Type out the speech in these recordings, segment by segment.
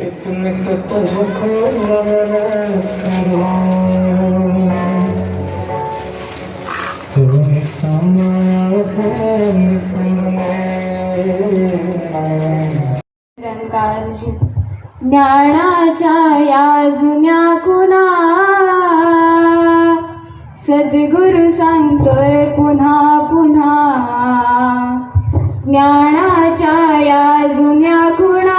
इतने तो तुझको तुम्हें रंगारजी ज्ञानाच्या या जुन्या खुणा सद्गुरु सांगतोय पुन्हा पुन्हा. ज्ञानाच्या या जुन्या खुणा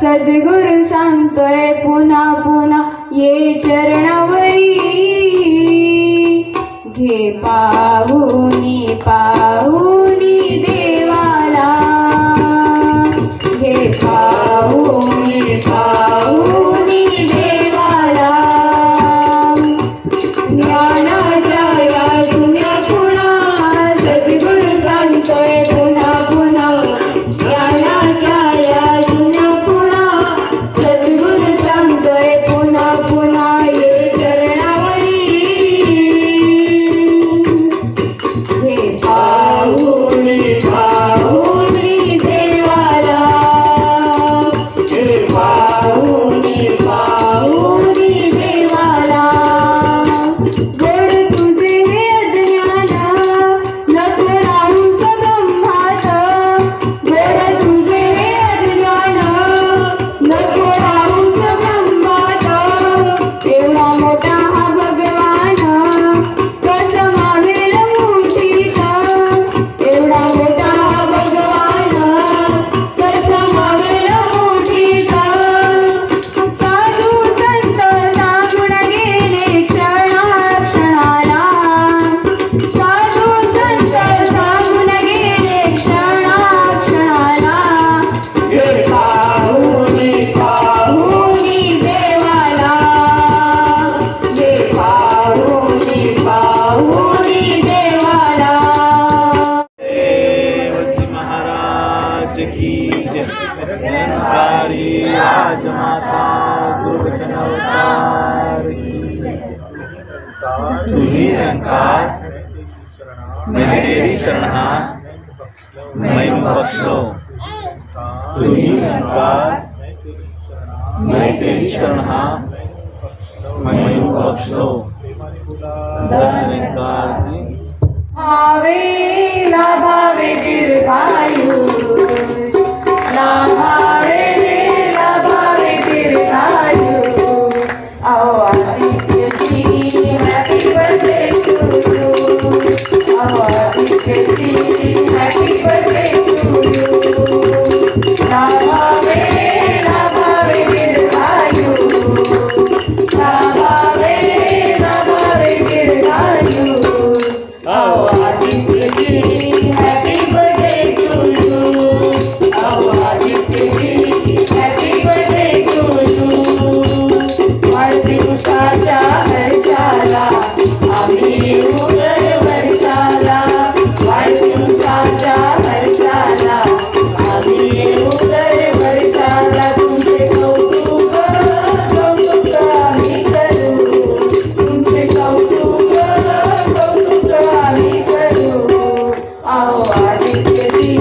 सद्गुरु सांगतोय पुन्हा पुन्हा. ये चरणावरी घे पाहुनी पाहुनी देवाला. घे पाहुनी पाहुनी देवाला. ज्ञानाच्या या जुन्या खुणा सद्गुरु सांगतोय पुन्हा पुन्हा. ज्ञानाच्या या जुन्या खुणा सद्गुरु सांगतोय पुन्हा पुन्हा. ये चरणावरी घे पाहुनी पाहुनी देवाला. घे पाहुनी पाहुनी देवाला. गोड तुझे हे अज्ञान नको राहूस ब्रह्मात. गोड तुझे हे अज्ञान नको राहूस ब्रह्मात. एवढा मोठा हा भगवान कसा मावेल मुठीत. एवढा मोठा हा भगवान कसा मावेल मुठीत. साधू संत सांगून गेले क्षणाक्षणाला. साधू संत सांगून गेले क्षणाक्षणाला. घे पाहुनी पाहुनी देवाला. घे पाहुनी पाहुनी देवाला. देवजी महाराज की जय. निरंकारी राजमाता दुर्जन अवतार की जय. तू ही निरंकार, मैं तेरी शरणहार, मैं बख्श लो. तू ही निरंकार, मैं तेरी शरणहार, मैं बख्श लो. निरंकार जी. भावे लाभावे दीर्घायुष. लाभावे लाभावे दीर्घायुष. अहो आदित्यजी हॅपी बर्थडे टू यू. अहो आदित्यजी हॅपी बर्थडे टू यू. लाभावे लाभावे दीर्घायुष. लाभावे लाभावे दीर्घायुष. अहो आदित्यजी हॅपी बर्थडे टू यू. अहो आदित्यजी हॅपी बर्थडे टू यू. वाढदिवसाच्या हर्षाला आम्ही येऊ दर वर्षाला. वाढदिवसाच्या हर्षाला आम्ही येऊ दर वर्षाला. तुमचे कौतुक कौतुक आम्ही करू. तुमचे कौतुक कौतुक आम्ही करू. अहो आदित्यजी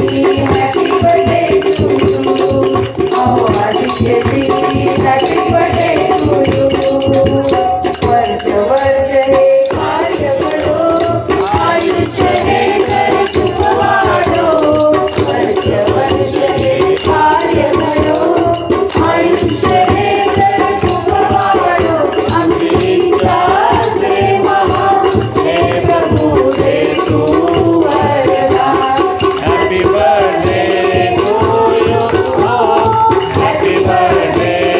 हॅपी बर्थडे टू यू. अहो आदित्यजी हॅपी बर्थडे टू यू. वर्ष वर्ष हे कार्य करो. आयुष्य हे कर सुख वाढो. वर्ष वर्ष हे कार्य करो. आयुष्य हे कर सुख वाढो. आमची इच्छा असते महा. हे प्रभू दे तू वरदान. Happy birthday to you. Happy birthday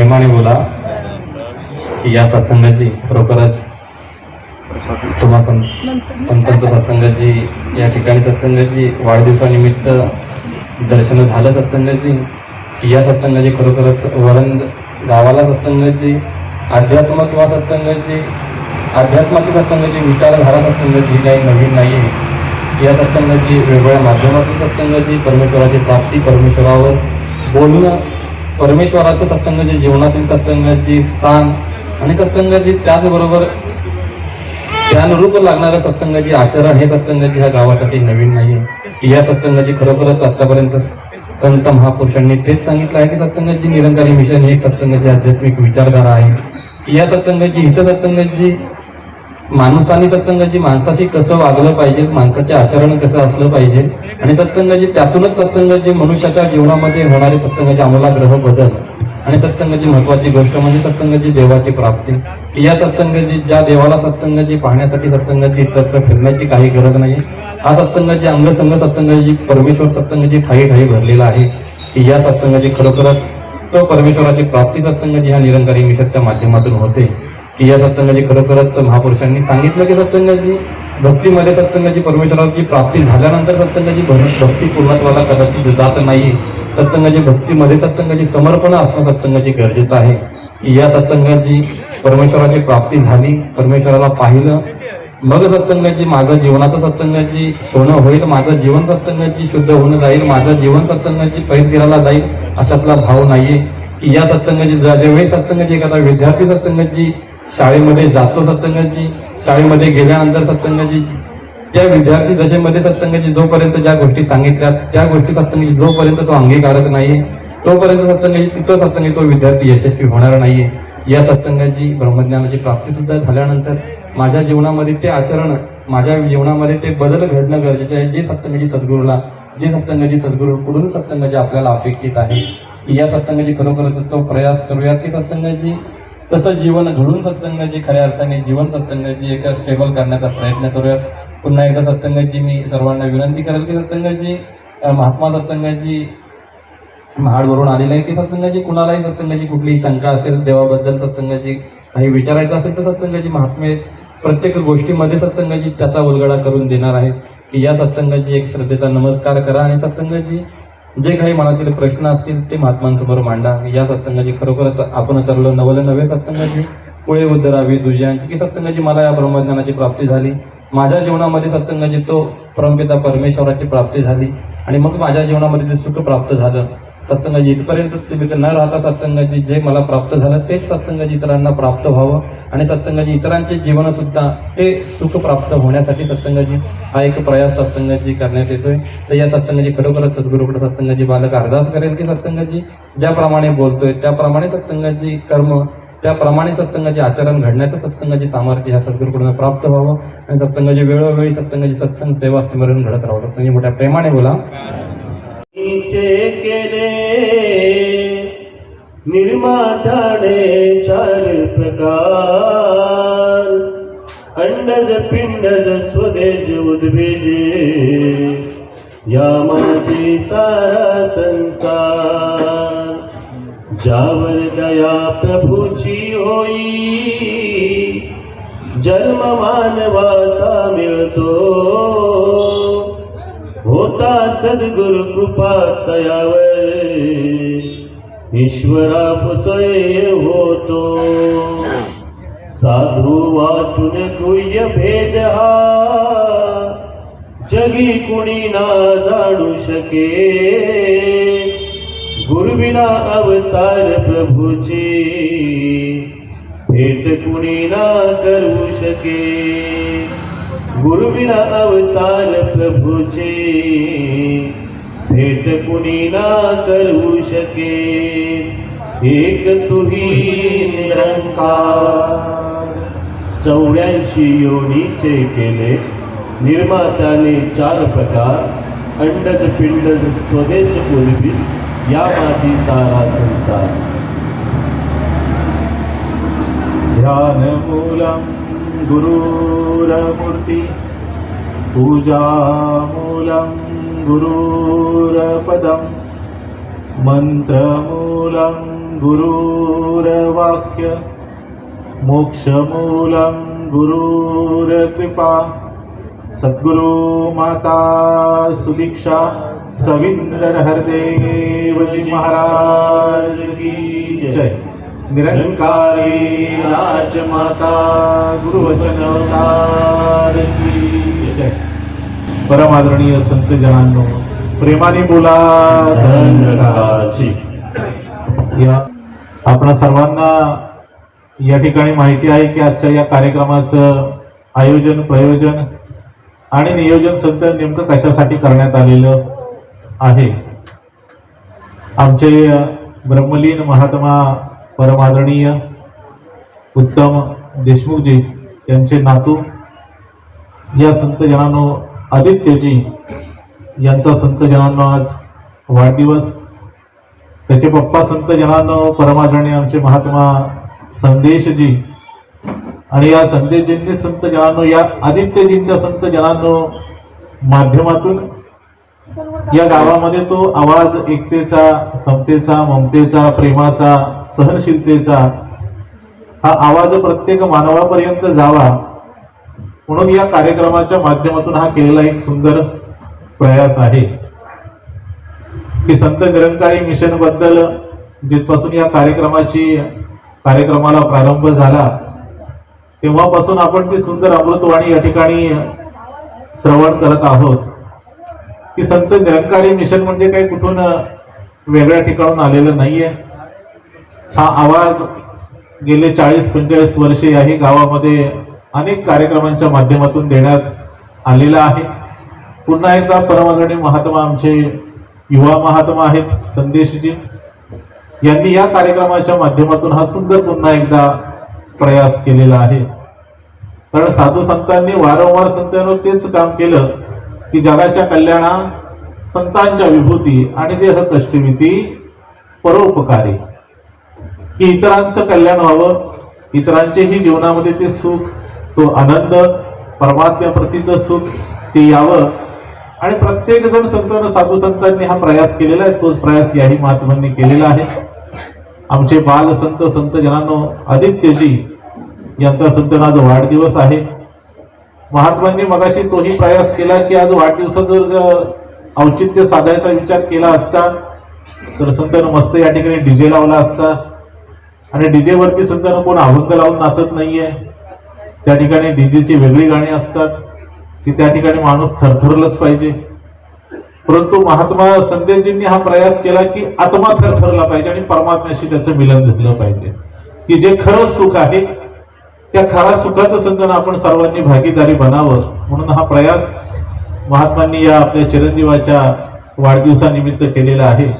प्रेमाने बोला की या सत्संगाची खरोखरच तुम्हा संतांचा सत्संगाची या ठिकाणी सत्संगाची वाढदिवसानिमित्त दर्शन झालं सत्संगाची की या सत्संगाची खरोखरच वरण गावाला सत्संगाची अध्यात्म किंवा सत्संगाची अध्यात्माची सत्संगाची विचारधारा सत्संगाची ही काही नवीन नाही आहे. या सत्संगाची वेगवेगळ्या माध्यमातून सत्संगाची परमेश्वराची प्राप्ती परमेश्वरावर बोलणं परमेश्वराचं सत्संगाची जीवनातील सत्संगाची स्थान आणि सत्संगाची त्याचबरोबर त्यानुरूप लागणाऱ्या सत्संगाची आचरण हे सत्संगाची ह्या गावासाठी नवीन नाही आहे. या सत्संगाची खरोखरच आतापर्यंत संत महापुरुषांनी तेच सांगितलं आहे की सत्संगाची निरंकारी मिशन ही एक सत्संगाची आध्यात्मिक विचारधारा आहे. या सत्संगाची हित सत्संगाची माणसाने सत्संगाची माणसाशी कसं वागलं पाहिजे माणसाचे आचरण कसं असलं पाहिजे आणि सत्संगाची त्यातूनच सत्संगाची मनुष्याच्या जीवनामध्ये होणारे सत्संगाचे आमूलाग्रह बदल आणि सत्संगाची महत्वाची गोष्ट म्हणजे सत्संगाची देवाची प्राप्ती. या सत्संगाची ज्या देवाला सत्संगाची पाहण्यासाठी सत्संगाची इतरत्र फिरण्याची काही गरज नाही. हा सत्संगाची अंगसंग सत्संगाची परमेश्वर सत्संगाची ठाई ठाई भरलेला आहे की या सत्संगाची खरोखरच तो परमेश्वराची प्राप्ती सत्संगाची ह्या निरंकारी मिशनच्या माध्यमातून होते की या सत्संगाची खरोखरच महापुरुषांनी सांगितलं की सत्संगाची भक्तीमध्ये सत्संगाची परमेश्वराची प्राप्ती झाल्यानंतर सत्संगाची भक्ती पूर्णत्वाला कदाचित जात नाही. सत्संगाची भक्तीमध्ये सत्संगाची समर्पण असणं सत्संगाची गरजेचं आहे की या सत्संगाची परमेश्वराची प्राप्ती झाली परमेश्वराला पाहिलं मग सत्संगाची माझं जीवनाचं सत्संगाची सोनं होईल माझं जीवन सत्संगाची शुद्ध होऊन जाईल माझं जीवन सत्संगाची पैस दिराला जाईल अशातला भाव नाहीये की या सत्संगाची ज्यावेळी सत्संगाची एखादा विद्यार्थी सत्संगाची शाळेमध्ये जातो सत्संगाची शाळेमध्ये गेल्यानंतर सत्संगाची ज्या विद्यार्थी दशेमध्ये सत्संगाची जोपर्यंत ज्या गोष्टी सांगितल्या त्या गोष्टी सत्संगाची जोपर्यंत तो अंगीकारत नाहीये तोपर्यंत सत्संगाची तिथं सत्संगी तो विद्यार्थी यशस्वी होणार नाहीये. या सत्संगाची ब्रह्मज्ञानाची प्राप्ती सुद्धा झाल्यानंतर माझ्या जीवनामध्ये ते आचरण माझ्या जीवनामध्ये ते बदल घडणं गरजेचं आहे जे सत्संगाची सद्गुरूकडून सत्संगाची आपल्याला अपेक्षित आहे की या सत्संगाची खरोखरच तो प्रयास करूयात की सत्संगाची तसं जीवन घडून सत्संगाची खऱ्या अर्थाने जीवन सत्संगाची एक स्टेबल करण्याचा प्रयत्न करूयात. पुन्हा एकदा सत्संगाची मी सर्वांना विनंती करेल की सत्संगाची महात्मा सत्संगाची महाडवरून आलेलं आहे की सत्संगाची कुणालाही सत्संगाची कुठलीही शंका असेल देवाबद्दल सत्संगाची काही विचारायचं असेल तर सत्संगाची महात्मे प्रत्येक गोष्टीमध्ये सत्संगाची त्याचा उलगडा करून देणार आहे की या सत्संगाची एक श्रद्धेचा नमस्कार करा आणि सत्संगाची जे काही मनातील प्रश्न असतील ते महात्मांसमोर मांडा. या सत्संगाची खरोखरच आपण ठरलं नवलं नवे सत्संगाची पुळे उद्धरावी दुजयांची की सत्संगाची मला या ब्रह्मज्ञानाची प्राप्ती झाली माझ्या जीवनामध्ये सत्संगाची तो परमपिता परमेश्वराची प्राप्ती झाली आणि मग माझ्या जीवनामध्ये ते सुख प्राप्त झालं. सत्संगाची इथपर्यंत सीमित न राहता सत्संगाची जे मला प्राप्त झालं तेच सत्संगाची इतरांना प्राप्त व्हावं आणि सत्संगाची इतरांचे जीवन सुद्धा ते सुख प्राप्त होण्यासाठी सत्संगाची हा एक प्रयास सत्संगाची करण्यात येतोय. तर या सत्संगाची खरोखरच सद्गुरूकडे सत्संगाची बालक अरदास करेल की सत्संगाची ज्याप्रमाणे बोलतोय त्याप्रमाणे सत्संगाची कर्म त्याप्रमाणे सत्संगाचे आचरण घडण्याचं सत्संगाची सामर्थ्य ह्या सद्गुरूकडून प्राप्त व्हावं आणि सत्संगाची वेळोवेळी सत्संगाची सत्संग सेवा स्मरण घडत राहावं. सत्संगी मोठ्या प्रेमाने बोला. नीचे केले निर्मात्याने चार प्रकार अंडज पिंडज स्वदेज उद्भिजे या माझी सारा संसार ज्यावर दया प्रभूची होई जन्म मानवाचा मिळतो होता सद्गुरु कृपा तयावर ईश्वरा पुसय होतो साधू वाचून गुह्य भेद हा जगी कुणी ना जाणू शके गुरुविना अवतार प्रभूची भेट कुणी ना करू शके गुरुविना अवतार प्रभूची भेट कुणी ना करू शके एक तुही निरंकार 84 योनीचे केले निर्मात्याने 4 प्रकार अंडज पिंडज स्वदेश उद्भिज या माझी सारा संसार ध्यानमूलं गुरुरमूर्ति पूजामूलं गुरुरपदं मन्त्रमूलं गुरुर्वाक्य मोक्षमूलं गुरुर्कृपा सद्गुरु माता सुदीक्षा सविंदर हरदेवजी महाराज की जय। निरंकारी राजमाता गुरुवचन अवतार की जय। परमादरणीय संत जनांनो, प्रेमाने बोला धन्यवादाची. या आपणा सर्वांना या ठिकाणी माहिती आहे की आजच्या या कार्यक्रमाचं आयोजन, प्रयोजन आणि नियोजन संत नेमकं कशासाठी करण्यात आलेलं आहे. आमचे ब्रह्मलीन महात्मा परमादरणीय उत्तम देशमुखजी यांचे नातू या संत जनांनो आदित्यजी यांचा संत जनांनो आज वाढदिवस. त्याचे पप्पा संत जनांनो परमादरणीय आमचे महात्मा संदेशजी आणि या संदेशजींनी संत जनांनो या आदित्यजींच्या संत जनांनो माध्यमातून या गावामध्ये तो आवाज एकतेचा, समतेचा, ममतेचा, प्रेमाचा, सहनशीलतेचा हा आवाज प्रत्येक मानवापर्यंत जावा म्हणून या कार्यक्रमाच्या माध्यमातून हा केलेला एक सुंदर प्रयास आहे की संत निरंकारी मिशन बद्दल जिथपासून या कार्यक्रमाला प्रारंभ झाला तेव्हापासून आपण ती सुंदर अमृतवाणी या ठिकाणी श्रवण करत आहोत की संत निरंकारी मिशन म्हणजे काही कुठून वेगळ्या ठिकाणून आलेलं नाहीये. हा आवाज गेले 40-45 वर्षे याही गावामध्ये अनेक कार्यक्रमांच्या माध्यमातून देण्यात आलेला आहे. पुन्हा एकदा परमादरणीय महात्मा आमचे युवा महात्मा आहेत संदेशजी यांनी या कार्यक्रमाच्या माध्यमातून हा सुंदर पुन्हा एकदा प्रयास केलेला आहे. कारण साधू संतांनी वारंवार संतांनो तेच काम केलं की जगाच्या कल्याणा संतांच्या विभूती आणि देह कष्टविती परोपकारी, की इतरांचं कल्याण व्हावं, इतरांचेही जीवनामध्ये ते सुख, तो आनंद, परमात्म्याप्रतीचं सुख ते यावं. आणि प्रत्येक जण संतांना साधू संतांनी हा प्रयास केलेला आहे. तोच प्रयास याही महात्मांनी केलेला आहे. आमचे बाल संत संत जनांनो आदित्यजी यांचा संतांना आज वाढदिवस आहे. महात्मांनी मगाशी तोही प्रयास केला की आज वाढदिवसाचं जर औचित्य साधायचा विचार केला असता तर संतांना मस्त या ठिकाणी डीजे लावला असता. आणि डीजे वरती संतांना कोण अभंग लावून नाचत नाहीये. त्या ठिकाणी डीजेची वेगळी गाणी असतात की त्या ठिकाणी माणूस थरथरलंच पाहिजे. परंतु महात्मा संदेशजींनी हा प्रयास केला की आत्मा थरथरला पाहिजे आणि परमात्म्याशी त्याचं मिलन झालं पाहिजे, की जे खरं सुख आहे त्या खऱ्या सुखाचं संतन आपण सर्वांनी भागीदारी बनावं म्हणून हा प्रयास महात्मांनी या आपल्या चिरंजीवाच्या वाढदिवसानिमित्त केलेला आहे.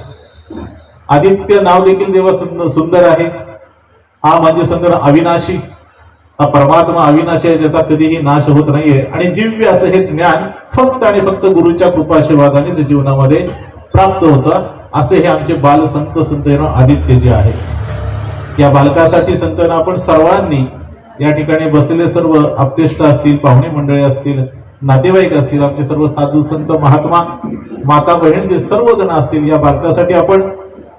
आदित्य नाव देखील देवा सुंदर आहे. हा म्हणजे संत अविनाशी, हा परमात्मा अविनाशी आहे, त्याचा कधीही नाश होत नाहीये. आणि दिव्य असं हे ज्ञान फक्त आणि फक्त गुरुच्या कृपाशीर्वादानेच जीवनामध्ये प्राप्त होतं. असे हे आमचे बाल संत संत आदित्यजी आहे. या बालकासाठी संतांना आपण सर्वांनी या ठिकाणी बसलेले सर्व आप्तेष्ट असतील, पाहुणे मंडळी असतील, नातेवाईक असतील, आमचे सर्व साधू संत महात्मा माता बहीण जे सर्वजण असतील, या बालकासाठी आपण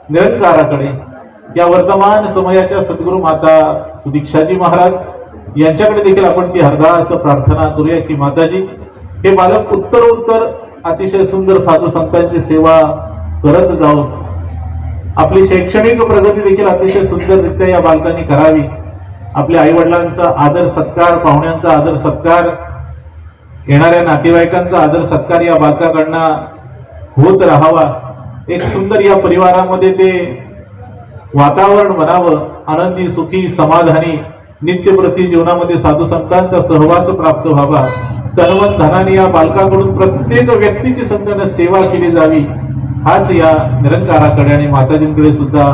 निरंकाराकडे या वर्तमान समयाच्या सद्गुरू माता सुदीक्षाजी महाराज यांच्याकडे देखील आपण ती हरदास प्रार्थना करूया की माताजी हे बालक उत्तरोत्तर अतिशय सुंदर साधू संतांची सेवा करत जाऊन आपली शैक्षणिक प्रगती देखील अतिशय सुंदररित्या या बालकांनी करावी. आपल्या आई वडिलांचा आदर सत्कार, पाहुण्यांचा आदर सत्कार, येणाऱ्या नातेवाईकांचा आदर सत्कार या बालकाकडनं होत राहावा. एक सुंदर या परिवारामध्ये ते वातावरण बनावं, आनंदी, सुखी, समाधानी, नित्यप्रती जीवनामध्ये साधू संतांचा सहवास प्राप्त व्हावा. तनवन धनाने या बालकाकडून प्रत्येक व्यक्तीची संतांना सेवा केली जावी. हाच या निरंकाराकडे आणि माताजींकडे सुद्धा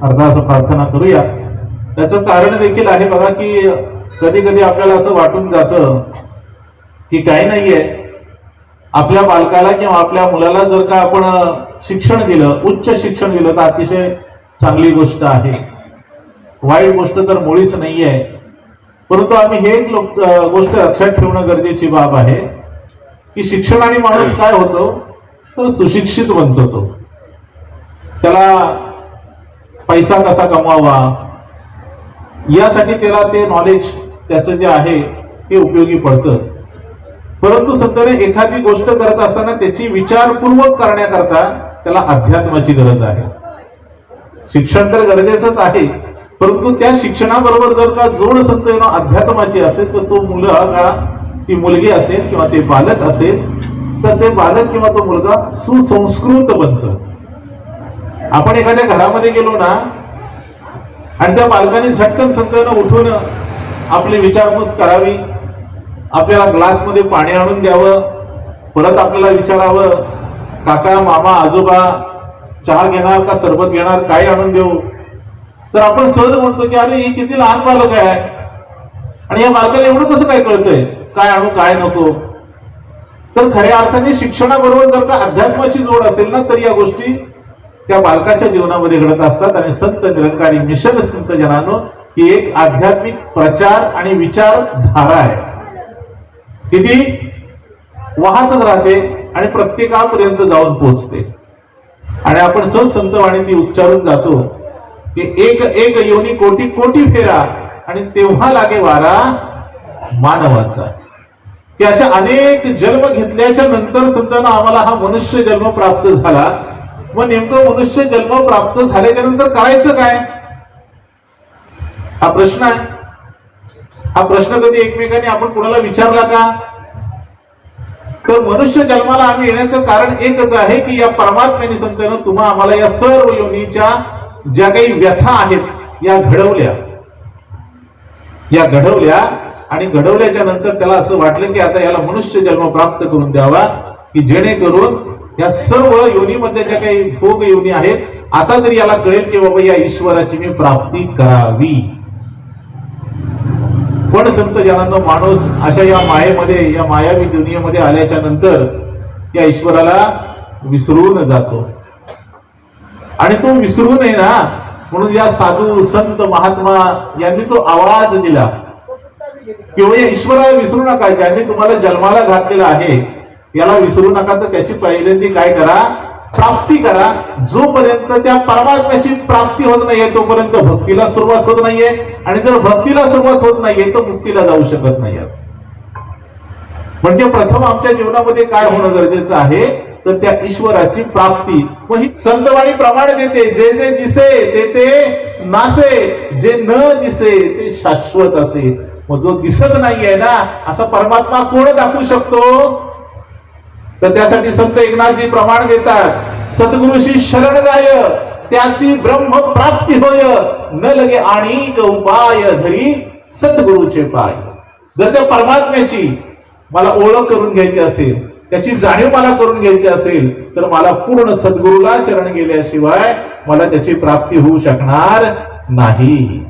अरदास प्रार्थना करूया. त्याचं कारण देखील आहे बघा की कधी कधी आपल्याला असं वाटून जातं की काही नाहीये, आपल्या बालकाला किंवा आपल्या मुलाला जर का आपण शिक्षण दिलं, उच्च शिक्षण दिलं तर अतिशय चांगली गोष्ट आहे, वाईट गोष्ट तर मुळीच नाहीये. परंतु आम्ही हे एक गोष्ट लक्षात ठेवणं गरजेची बाब आहे की शिक्षणाने माणूस काय होतो तर सुशिक्षित बनतो. तो त्याला पैसा कसा कमवावा, यासाठी त्याला ते नॉलेज त्याचं जे आहे हे उपयोगी पडतं. परंतु संतांनी एखादी गोष्ट करत असताना त्याची विचारपूर्वक करण्याकरता त्याला अध्यात्माची गरज आहे. शिक्षण तर गरजेचंच आहे, परंतु त्या शिक्षणाबरोबर जर का जोड संत अध्यात्माची असेल तर तो मुलगा ती मुलगी असेल किंवा ते बालक असेल तर ते बालक किंवा तो मुलगा सुसंस्कृत बनतं. आपण एखाद्या घरामध्ये गेलो ना आणि त्या बालकाने झटकन संतांना उठून आपली विचारपूस करावी, आपल्याला ग्लासमध्ये पाणी आणून द्यावं, परत आपल्याला विचारावं काका मामा आजोबा चहा घेणार का सरबत घेणार, काय आणून देऊ, तर आपण सहज म्हणतो की अरे हे किती लहान बालक आहे आणि या बालकाला एवढं कसं काय कळतंय काय आणू काय नको. तर खऱ्या अर्थाने शिक्षणाबरोबर जर का अध्यात्माची जोड असेल ना तर या गोष्टी त्या बालकाच्या जीवनामध्ये घडत असतात. आणि संत निरंकारी मिशन संत जनानो ही एक आध्यात्मिक प्रचार आणि विचारधारा आहे, किती वाहतच राहते आणि प्रत्येकापर्यंत जाऊन पोहोचते. आणि आपण सहज संतवाणी ती उच्चारून जातो की एक एक योनी कोटी कोटी फेरा आणि तेव्हा लागे वारा मानवाचा. की अशा अनेक जन्म घेतल्याच्या नंतर संतांना आम्हाला हा मनुष्य जन्म प्राप्त झाला. मग नेमकं मनुष्य जन्म प्राप्त झाल्याच्या नंतर करायचं काय, हा प्रश्न आहे. हा प्रश्न कधी एकमेकांनी आपण कुणाला विचारला का? तर मनुष्य जन्माला आम्ही येण्याचं कारण एकच आहे की या परमात्म्याने संतांना तुम्हा आम्हाला या सर्व योनीच्या ज्या काही व्यथा आहेत या घडवल्या आणि घडवल्याच्या नंतर त्याला असं वाटलं की आता याला मनुष्य जन्म प्राप्त करून द्यावा की जेणेकरून या सर्व योनीमध्ये ज्या काही भोग योनी आहेत आता तरी याला कळेल की बाबा या ईश्वराची मी प्राप्ती करावी. पण संत जनांनो माणूस अशा या मायेमध्ये या मायावी दुनियेमध्ये आल्याच्या नंतर या ईश्वराला विसरून जातो. आणि तो विसरू नये ना म्हणून या साधू संत महात्मा यांनी तो आवाज दिला किंवा या ईश्वराला विसरू नका, ज्यांनी तुम्हाला जन्माला घातलेला आहे याला विसरू नका. तर त्याची पहिल्यांदा काय करा, प्राप्ती करा. जोपर्यंत त्या परमात्म्याची प्राप्ती होत नाहीये तोपर्यंत भक्तीला सुरुवात होत नाहीये आणि जर भक्तीला सुरुवात होत नाहीये तर मुक्तीला जाऊ शकत नाहीये. म्हणजे प्रथम आमच्या जीवनामध्ये काय होणं गरजेचं आहे तर त्या ईश्वराची प्राप्ती. मग ही संतवाणी प्रमाण देते, जे जे दिसे ते ते नासे, जे न दिसे ते शाश्वत असे. मग जो दिसत नाहीये ना असा परमात्मा कोण दाखवू शकतो? तर त्यासाठी संत एकनाथजी प्रमाण देतात, सद्गुरुशी शरण जाय त्यासी ब्रह्म प्राप्ती होय, न लगे आणिक उपाय धरी सद्गुरूचे पाय. जर त्या परमात्म्याची मला ओळख करून घ्यायची असेल, त्याची जाणीव मला करून घ्यायची असेल तर मला पूर्ण सद्गुरूला शरण गेल्याशिवाय मला त्याची प्राप्ती होऊ शकणार नाही.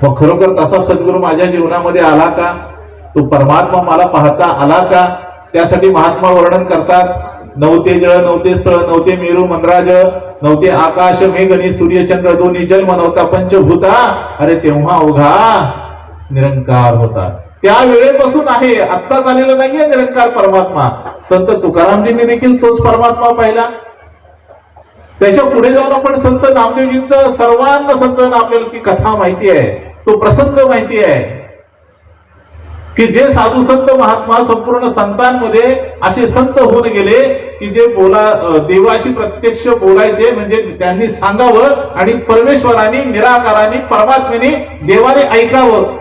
मग खरोखर तसा सद्गुरू माझ्या जीवनामध्ये आला का? तो परमात्मा मला पाहता आला का? त्यासाठी महात्मा वर्णन करतात, नवते जळ नवते स्थळ नवते मेरू मंद्राज नवते आकाश मेघनी सूर्यचंद्र दोन्ही जन्म नव्हता पंचभूता, अरे तेव्हा अवघा निरंकार होता. त्या वेळेपासून आहे, आत्ताच आलेला नाहीये निरंकार परमात्मा. संत तुकारामजींनी देखील तोच परमात्मा पाहिला. त्याच्या पुढे जाऊन आपण संत नामदेवजींचं सर्वांना संतांना आपल्याला ती कथा माहिती आहे, तो प्रसंग माहिती आहे की जे साधू संत महात्मा संपूर्ण संतांमध्ये असे संत होऊन गेले की जे देवाशी प्रत्यक्ष बोलायचे, म्हणजे त्यांनी सांगावं आणि परमेश्वराने निराकाराने परमात्म्याने देवाने ऐकावं.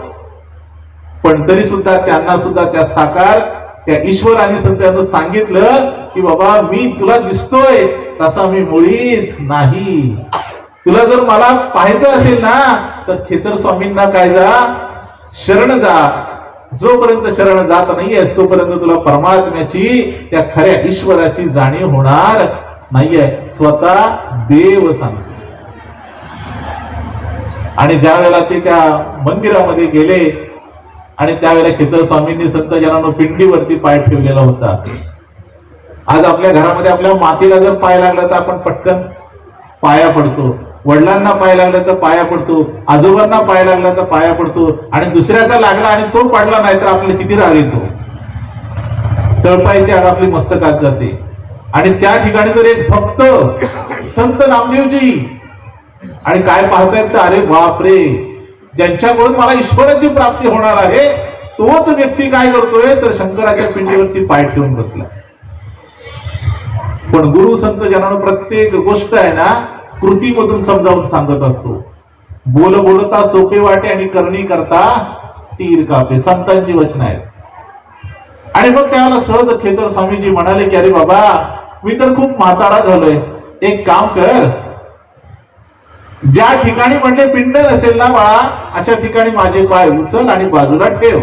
पण तरी सुद्धा त्यांना सुद्धा त्या साकार त्या ईश्वराने संतांना सांगितलं की बाबा मी तुला दिसतोय तसा मी मुळीच नाही. तुला जर मला पाहायचं असेल ना तर खेचर स्वामींना काय जा, शरण जा. जोपर्यंत शरण जात नाहीयेस तोपर्यंत तुला परमात्म्याची त्या खऱ्या ईश्वराची जाणीव होणार नाहीये. स्वतः देव सांगतो. आणि ज्या वेळेला ते त्या मंदिरामध्ये गेले आणि त्यावेळेला खेचर स्वामींनी संत जनांनो पिंडीवरती पाय ठेवलेला होता. आज आपल्या घरामध्ये आपल्या मातीला जर पाय लागला तर आपण पटकन पाया पडतो, वडिलांना पाय लागला तर पाया पडतो, आजोबांना पाय लागला तर पाया पडतो. आणि दुसऱ्याचा लागला आणि तो पडला नाही तर आपल्याला किती राग येतो, तळपायची आग आपली मस्तकात जाते. आणि त्या ठिकाणी तर एक भक्त संत नामदेवजी, आणि काय पाहतायत तर अरे बापरे, ज्यांच्याकडून मला ईश्वराची प्राप्ती होणार आहे तोच व्यक्ती काय करतोय तर शंकराच्या पिंडीवरती पाय ठेवून बसला. पण गुरु संत जनानं प्रत्येक गोष्ट आहे ना कृतीमधून समजावून सांगत असतो. बोल बोलता सोपे वाटे आणि करणी करता तीर कापे, संतांची वचन आहेत. आणि मग त्याला सहज खेतर स्वामीजी म्हणाले की अरे बाबा, मी तर खूप म्हातारा झालोय, एक काम कर, ज्या ठिकाणी म्हणले पिंड नसेल ना बाळा अशा ठिकाणी माझे पाय उचल आणि बाजूला ठेव.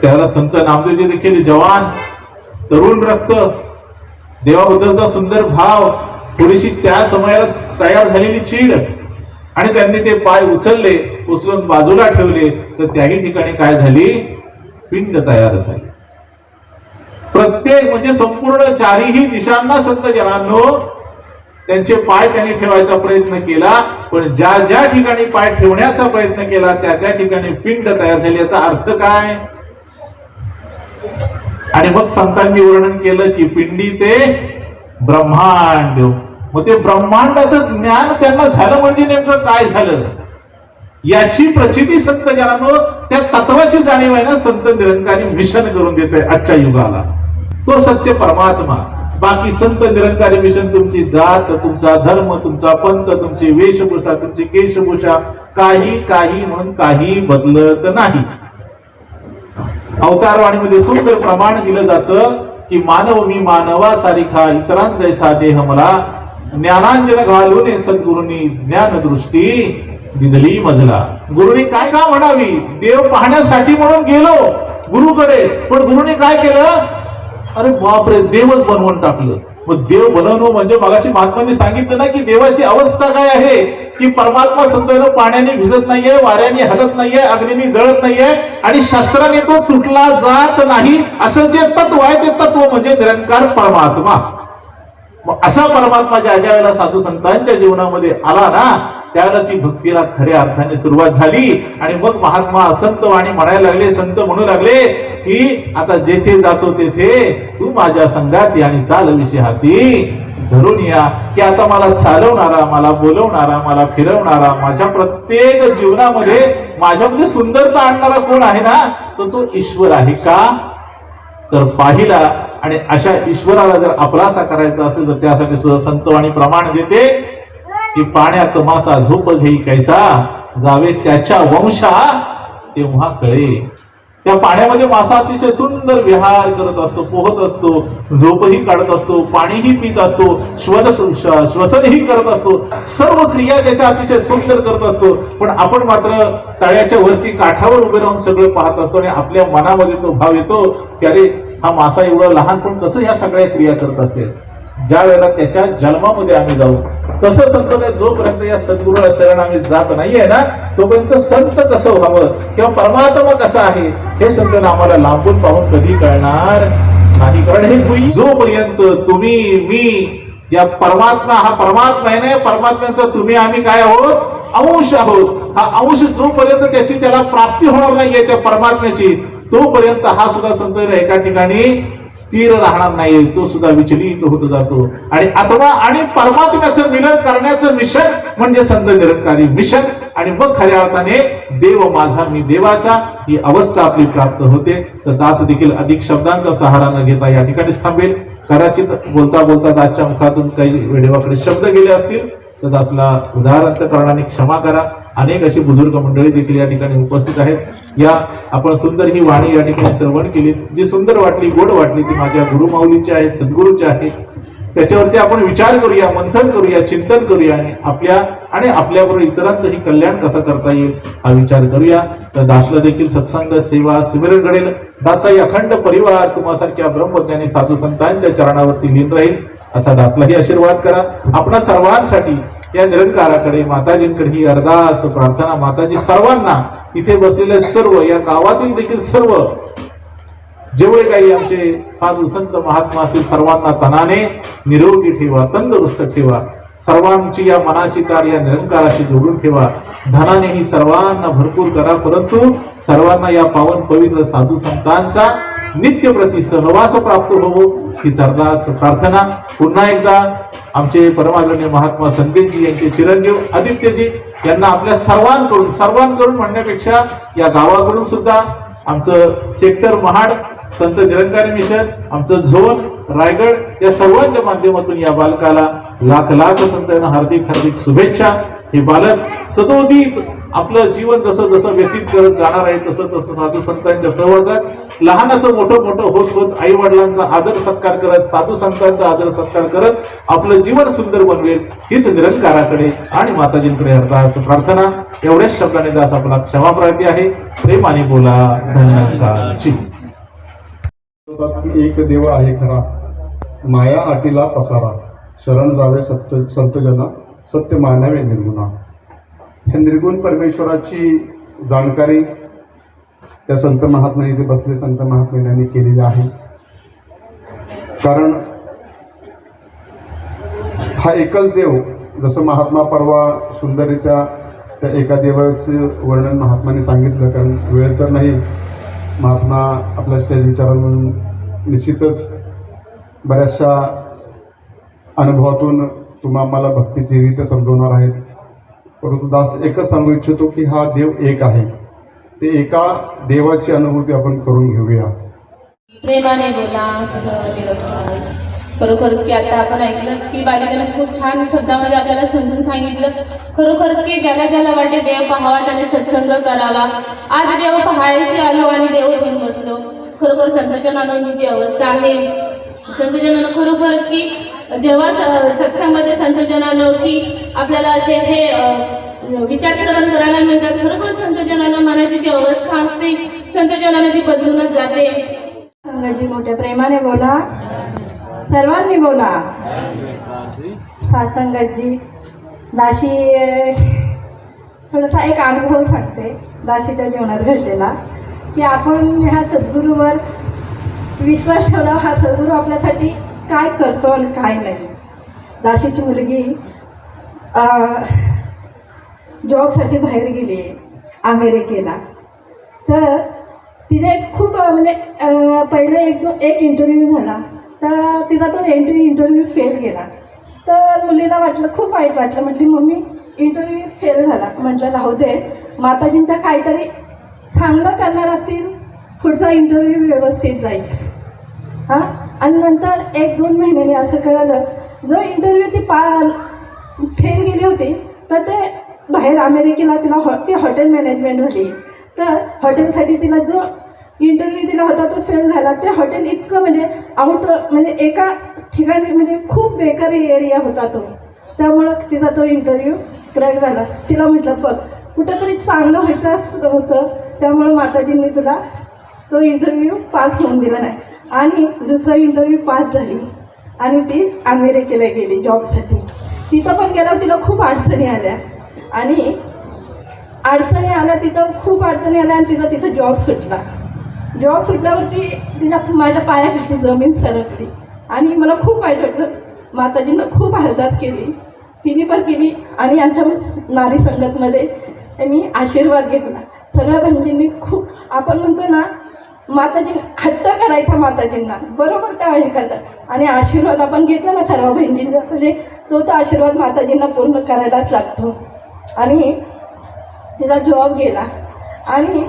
त्याला संत नामदेवजी देखील जवान तरुण रक्त, देवाबद्दलचा सुंदर भाव, थोडीशी त्या समयाला तयार झालेली चीड, आणि त्यांनी ते पाय उचलले, उचलून बाजूला ठेवले, तर त्याही ठिकाणी काय झाली, पिंड तयार झाली. प्रत्येक म्हणजे संपूर्ण चारही दिशांना संत जनांनो त्यांचे पाय त्यांनी ठेवायचा प्रयत्न केला, पण ज्या ज्या ठिकाणी पाय ठेवण्याचा प्रयत्न केला त्या त्या ठिकाणी पिंड तयार झाली. याचा अर्थ काय? आणि मग संतांनी वर्णन केलं की पिंडी ते ब्रह्मांड. मग ते ब्रह्मांडाचं ज्ञान त्यांना झालं म्हणजे नेमकं काय झालं याची प्रचिती संत जनांनो, त्या तत्वाची जाणीव आहे ना संत निरंकारी मिशन करून देत आहे आजच्या युगाला. तो सत्य परमात्मा. बाकी संत निरंकारी मिशन तुमची जात, तुमचा धर्म, तुमचा पंथ, तुमची वेशभूषा, तुमची केशभूषा, काही काही म्हणून काही बदलत नाही. अवतारवाणीमध्ये सुंदर प्रमाण दिलं जातं की मानव मी मानवासारिखा, इतरांजैसा देह मला, ज्ञानांजन घालून सद्गुरूंनी ज्ञानदृष्टी दिदली मजला. गुरुनी काय का म्हणावी, देव पाहण्यासाठी म्हणून गेलो गुरुकडे, पण गुरुनी काय केलं, अरे बापरे देवच बनवून टाकलं. मग देव बनवणं म्हणजे मगाशी महात्मांनी सांगितलं ना की देवाची अवस्था काय आहे, की परमात्मा संतांनो पाण्याने भिजत नाहीये, वाऱ्याने हलत नाहीये, अग्नीने जळत नाहीये, आणि शस्त्राने तो तुटला जात नाही. असं जे तत्व आहे ते तत्व म्हणजे निरंकार परमात्मा. मग असा परमात्मा ज्या ज्या वेळेला साधू संतांच्या जीवनामध्ये आला ना त्यावेळेला ती भक्तीला खऱ्या अर्थाने सुरुवात झाली. आणि मग महात्मा संत वाणी म्हणायला लागले, संत म्हणू लागले की आता जेथे जातो तेथे तू माझ्या संगाती आणि चाल विषय हाती धरून या. की आता मला चालवणारा, मला बोलवणारा, मला फिरवणारा, माझ्या प्रत्येक जीवनामध्ये माझ्यामध्ये सुंदरता आणणारा कोण आहे ना, तर तो ईश्वर आहे का तर पाहिला. आणि अशा ईश्वराला जर आपलासा करायचा असेल तर त्यासाठी सुद्धा संतवाणी प्रमाण देते की पाण्यात मासा झोप घेई कैसा, जावे त्याच्या वंशा तेव्हा कळे. त्या पाण्यामध्ये मासा अतिशय सुंदर विहार करत असतो, पोहत असतो, झोपही काढत असतो, पाणीही पित असतो, श्वसनही करत असतो, सर्व क्रिया त्याच्या अतिशय सुंदर करत असतो. पण आपण मात्र तळ्याच्या वरती काठावर उभे राहून सगळं पाहत असतो आणि आपल्या मनामध्ये तो भाव येतो की अरे हा मासा एवढा लहान पण कसं ह्या सगळ्या क्रिया करत असेल. ज्या वेळेला त्याच्या जन्मामध्ये आम्ही जाऊ तसं संत जोपर्यंत या सद्गुरूला शरण आम्ही जात नाहीये ना तोपर्यंत संत कसं व्हावं किंवा परमात्मा कसा आहे हे संत आम्हाला लांबून पाहून कधी कळणार नाही. कारण हे जोपर्यंत तुम्ही मी या परमात्मा हा परमात्मा आहे ना, परमात्म्याचा तुम्ही आम्ही काय आहोत, अंश आहोत. हा अंश जोपर्यंत त्याची त्याला प्राप्ती होणार नाहीये त्या परमात्म्याची तोपर्यंत हा सुद्धा संत एका ठिकाणी स्थिर राहणार नाही, तो सुद्धा विचलित होत जातो. आणि आत्मा आणि परमात्म्याचं मिलन करण्याचं मिशन म्हणजे संत निरंकारी मिशन. आणि मग खऱ्या अर्थाने देव माझा मी देवाचा ही अवस्था आपली प्राप्त होते. तर दास देखील अधिक शब्दांचा सहारा न घेता या ठिकाणीच थांबेल. कदाचित बोलता बोलता दासच्या मुखातून काही वेडेवाकडे शब्द गेले असतील तर दासला उदाहरण क्षमा करा. अनेक अशी बुजुर्ग मंडळी देखील या ठिकाणी उपस्थित आहेत. या आपण सुंदर ही वाणी या ठिकाणी श्रवण केली, जी सुंदर वाटली, गोड वाटली, ती माझ्या गुरुमाऊलीची आहे, सद्गुरूची आहे. त्याच्यावरती आपण विचार करूया, मंथन करूया, चिंतन करूया आणि आपल्याबरोबर इतरांचंही कल्याण कसं करता येईल हा विचार करूया. तर दासला देखील सत्संग सेवा सिमरण घडेल. दासचाही अखंड परिवार तुम्हासारख्या ब्रह्मज्ञानी साधू संतांच्या चरणावरती लीन राहील असा दासलाही आशीर्वाद करा. आपणा सर्वांसाठी या निरंकाराकडे माताजींकडे ही अरदास प्रार्थना. माताजी सर्वांना इथे बसलेले सर्व या गावातील देखील सर्व जेवढे काही आमचे साधू संत महात्मा असतील सर्वांना तनाने निरोगी ठेवा, तंदुरुस्त ठेवा. सर्वांची या मनाची तार या निरंकाराशी जोडून ठेवा. धनानेही सर्वांना भरपूर करा, परंतु सर्वांना या पावन पवित्र साधू संतांचा नित्य प्रति सहवास प्राप्त होवो हीच अरदास प्रार्थना. पुन्हा एकदा आमचे परमादरणीय महात्मा संतजी यांचे चिरंजीव आदित्यजी यांना आपल्या सर्वांकडून म्हणण्यापेक्षा या गावाकडून सुद्धा आमचं सेक्टर महाड, संत निरंकारी मिशन, आमचं झोन रायगड या सर्वांच्या माध्यमातून या बालकाला लाख लाख संतांना हार्दिक हार्दिक शुभेच्छा. हे बालक सदोदित आपलं जीवन जसं जसं व्यतीत करत जाणार आहे तसं तसं साधू संतांच्या सहवासात लहानाचं मोठं होत होत आई वडिलांचा आदर सत्कार करत, साधू संतांचा आदर सत्कार करत आपलं जीवन सुंदर बनवेल हीच निरंकाराकडे आणि माताजींकडे अर्थात प्रार्थना. एवढ्याच शब्दाने दास आपला क्षमा प्रार्थी आहे. प्रेमाने बोला धन्यवाद. एक देव आहे खरा, माया आटीला पसारा, शरण जावे संतजना, सत्य मानावे निर्गुणा. हे निर्गुण परमेश्वराची जाणकारी त्या संत महात्म्यांनी, इथे बसले संत महात्म्यांनी केलेली आहे. कारण हा एकच देव, जसं महात्मा परवा सुंदररित्या त्या एका देवाचं वर्णन महात्माने सांगितलं, कारण वेळ तर नाही. महात्मा आपल्या स्टेज विचारात म्हणून निश्चितच बऱ्याचशा अनुभवातून तुम्हा आम्हाला भक्तीची रीत समजवणार आहेत. परंतु दास एकच सांगू इच्छितो की हा देव एक आहे. ते एका देवाची अनुभूती आपण करून घेऊया. प्रेमाने बोला. खरोखरच की आता आपण ऐकलंच की बालिकेनं खूप छान शब्दामध्ये आपल्याला समजून सांगितलं. खरोखरच की ज्याला ज्याला वाटते देव पाहावा त्याने सत्संग करावा. आज देव पाहायचे आलो आणि देव घेऊन बसलो. खरोखर संतजनांनो ही जी अवस्था आहे, संतजनांनो खरोखरच की जेव्हा सत्संगामध्ये संतजनांनो की आपल्याला असे हे विचार श्रवण करायला मिळतात. खरोखर संतजनांना मनाची जी अवस्था असते संतजनांना ती बदलूनच जाते. संगतजी मोठ्या प्रेमाने बोला, सर्वांनी बोला. संगतजी दाशी थोडासा एक अनुभव सांगते दाशीच्या जीवनात घडलेला, की आपण ह्या सद्गुरूवर विश्वास ठेवला. हा सद्गुरू आपल्यासाठी काय करतो आणि काय नाही. दाशीची मुलगी जॉबसाठी बाहेर गेली अमेरिकेला. तर तिथे खूप म्हणजे पहिले एक इंटरव्ह्यू झाला, तर तिचा तो इंटरव्ह्यू फेल गेला. तर मुलीला वाटलं, खूप वाईट वाटलं. म्हटली मम्मी इंटरव्ह्यू फेल झाला. म्हटलं राहू दे, माताजींच्या काहीतरी चांगलं करणार असतील, पुढचा इंटरव्ह्यू व्यवस्थित जाईल. हां. आणि नंतर 1-2 महिन्याने असं कळलं, जो इंटरव्ह्यू ती फेल गेली होती तर ते बाहेर अमेरिकेला तिला ती हॉटेल मॅनेजमेंट झाली. तर हॉटेलसाठी तिला जो इंटरव्ह्यू दिला होता तो फेल झाला. ते हॉटेल इतकं म्हणजे म्हणजे एका ठिकाणी म्हणजे खूप बेकारी एरिया होता तो. त्यामुळं तिचा तो इंटरव्ह्यू क्रॅक झाला. तिला म्हटलं बघ कुठंतरी चांगलं व्हायचं होतं, त्यामुळं माताजींनी तुला तो इंटरव्ह्यू पास होऊन दिला नाही. आणि दुसरा इंटरव्ह्यू पास झाली आणि ती अमेरिकेला गेली जॉबसाठी. तिथं पण गेल्यावर तिला खूप अडचणी आल्या आणि तिथं खूप अडचणी आल्या आणि तिथं जॉब सुटला. जॉब सुटल्यावरती माझ्या पायाखाली जमीन सरकली आणि मला खूप वाईट वाटलं. माताजींना खूप अरदास केली, तिने पण केली आणि आमच्या नारी संगतमध्ये मी आशीर्वाद घेतला. सगळ्या बहिणींनी खूप, आपण म्हणतो ना माताजी हट्ट करायचा माताजींना, बरोबर त्या हे करतात आणि आशीर्वाद आपण घेतला ना सर्व बहिणींचा, म्हणजे तो आशीर्वाद माताजींना पूर्ण करायलाच लागतो. आणि तिचा जॉब गेला आणि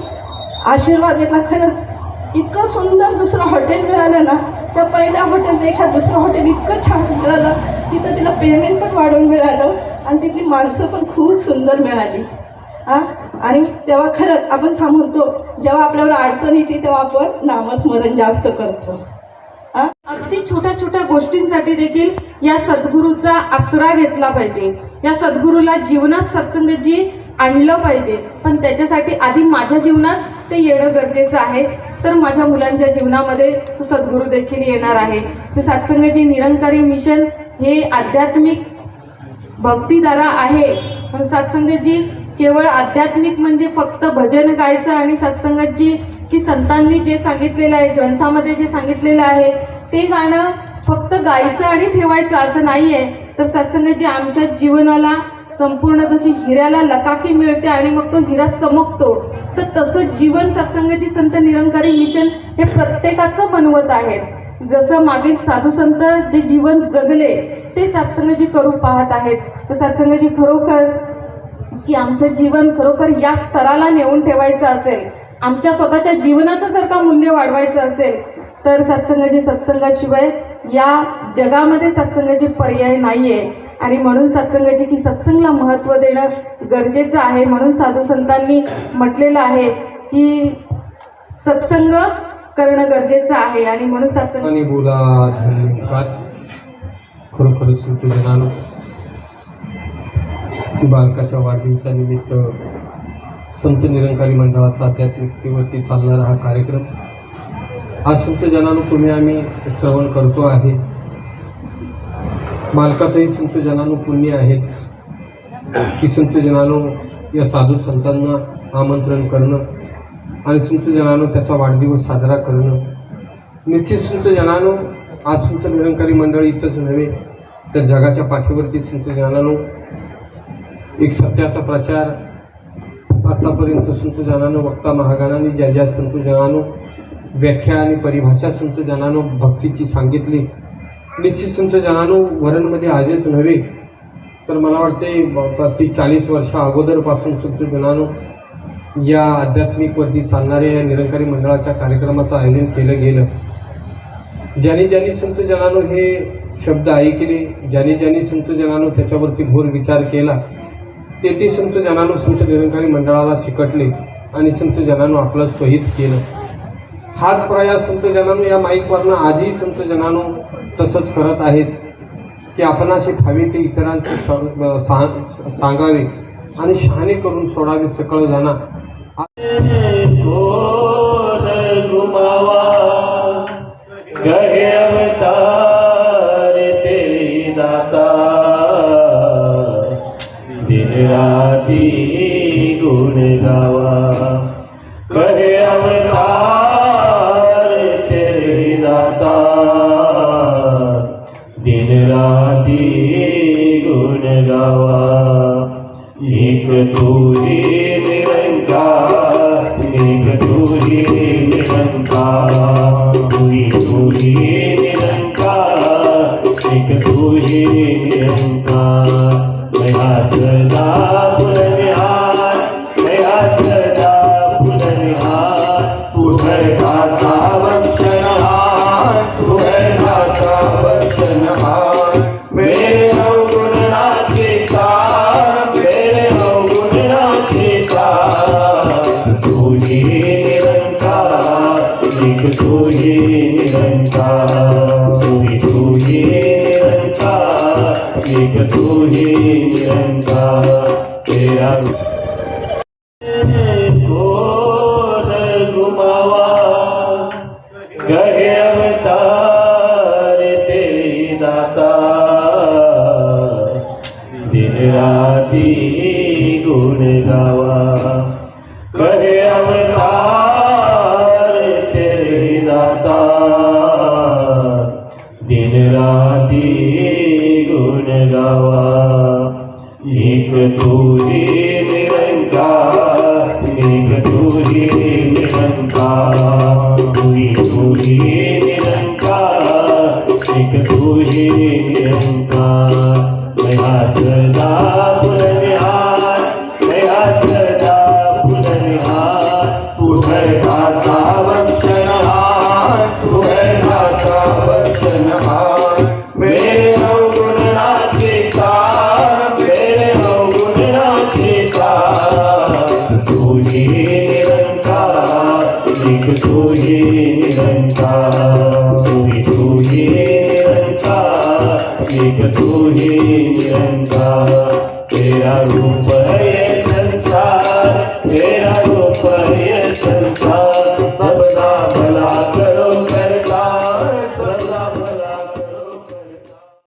आशीर्वाद घेतला. खरंच इतकं सुंदर दुसरं हॉटेल मिळालं ना, त्या पहिल्या हॉटेलपेक्षा दुसरं हॉटेल इतकं छान मिळालं. तिथं तिला पेमेंट पण वाढवून मिळालं आणि तिथली माणसं पण खूप सुंदर मिळाली. आणि तेव्हा खरंच आपण म्हणतो, जेव्हा आपल्यावर अडचण येते तेव्हा आपण नामस्मरण जास्त करतो. अगदी छोट्या छोट्या गोष्टींसाठी देखील या सद्गुरूचा आसरा घेतला पाहिजे. या सद्गुरूला जीवनात सत्संगजी आणलं पाहिजे, पण त्याच्यासाठी आधी माझ्या जीवनात ते येणं गरजेचं आहे. तर माझ्या मुलांच्या जीवनामध्ये तो सद्गुरू देखील येणार आहे. ते सत्संगजी निरंकारी मिशन हे आध्यात्मिक भक्तिधारा आहे, पण सत्संगजी केवळ आध्यात्मिक म्हणजे फक्त भजन गायचं आणि सत्संगाची की संतांनी जे सांगितलेलं आहे, ग्रंथामध्ये जे सांगितलेलं आहे ते गाणं फक्त गायचं आणि ठेवायचं असं नाही आहे. तर सत्संगाची आमच्या जीवनाला संपूर्ण जशी हिऱ्याला लकाकी मिळते आणि मग तो हिरा चमकतो, तर तसं जीवन सत्संगाची संत निरंकारी मिशन हे प्रत्येकाचं बनवत आहेत. जसं मागील साधू संत जे जीवन जगले ते सत्संगजी करू पाहत आहेत. तर सत्संगजी खरोखर की आमचं जीवन खरोखर या स्तराला नेऊन ठेवायचं असेल, आमच्या स्वतःच्या जीवनाचं जर का मूल्य वाढवायचं असेल तर सत्संगाशिवाय या जगामध्ये सत्संगाची पर्याय नाहीये. आणि म्हणून सत्संगाची की सत्संगला महत्त्व देणं गरजेचं आहे. म्हणून साधू संतांनी म्हटलेलं आहे की सत्संग करणं गरजेचं आहे. आणि म्हणून सत्संग आणि बोला धन्यवाद. खरोखरच संतजनांनो, बालकाच्या वाढदिवसानिमित्त संत निरंकारी मंडळाचा आध्यात्मिकतेवरती चालणारा हा कार्यक्रम आज संतजनांनो तुम्ही आम्ही श्रवण करतो आहे. बालकाचंही संतजनांनो पुण्य आहे की संतजनांनो या साधू संतांना आमंत्रण करणं आणि संतजनांनो त्याचा वाढदिवस साजरा करणं. निश्चित संतजनांनो आज संत निरंकारी मंडळ इथंच नव्हे तर जगाच्या पाठीवरती संतजनांनो एक सत्याचा प्रचार आतापर्यंत संतजनांनो वक्ता महागणांनी ज्या ज्या संतजनांनो व्याख्या आणि परिभाषा संतजनांनो भक्तीची सांगितली. निश्चित संतजनांनो वरणमध्ये आजच नव्हे तर मला वाटते ती 40 वर्षा अगोदरपासून संतजनांनो या आध्यात्मिकवरती चालणाऱ्या या निरंकारी मंडळाच्या कार्यक्रमाचं आयोजन केलं गेलं. ज्यांनी ज्यांनी संतजनांनो हे शब्द ऐकले, ज्यांनी ज्यांनी संतजनांनो त्याच्यावरती घोर विचार केला, ते संतजनांनो संत निरंकारी मंडळाला चिकटले आणि संतजनांनो आपलं शहीद केलं. हाच प्रयास संतजनांनो या माईकवरनं आजही संतजनांनो तसंच करत आहेत की आपणाशी ठावे ते इतरांचे सांगावे आणि शहाणे करून सोडावे सकळ जाणा. घोर घुमावा गहे अवतार तेरी दाता दिन राती गुण गावा. गहे अवतार तेरी दाता दिन राती गुण गावा. एक तुझी निरंकार, एक तुझी निरंकार, तुझी निरंकार, एक तुझी निरंकार. मया सदा पुनर्निहार, मया सदा पुनर्निहार. तू है दाता बख्शनहार, तू है दाता बख्शनहार. मेरे अवगुण नाचे तार, मेरे अवगुण नाचे तार. तुझी निरंकार, एक तुझी निरंकार, तुझी निरंकार, एक तुझी निरंकार. तेरा घोर घुमावा गहे अवतार तेरी दाता दिन राती गुण गावा. गहे अवतार तेरी दाता दिन राती गुण गावा. एक तुझी निरंकार, एक तुझी निरंकार, तुझी निरंकार, एक तुझी निरंकार. मया सदा पुनर्निहार, मया सदा पुनर्निहार. तू है दाता बख्शनहार, तू है दाता बख्शनहार. मेरे अवगुण नाचे तार, मेरे अवगुण नाचे तार. तुझी निरंकार, एक तुझी निरंकार, तुझी निरंकार, एक तुझी निरंकार. तेरा रूप है संसार, तेरा रूप है संसार. सबका भला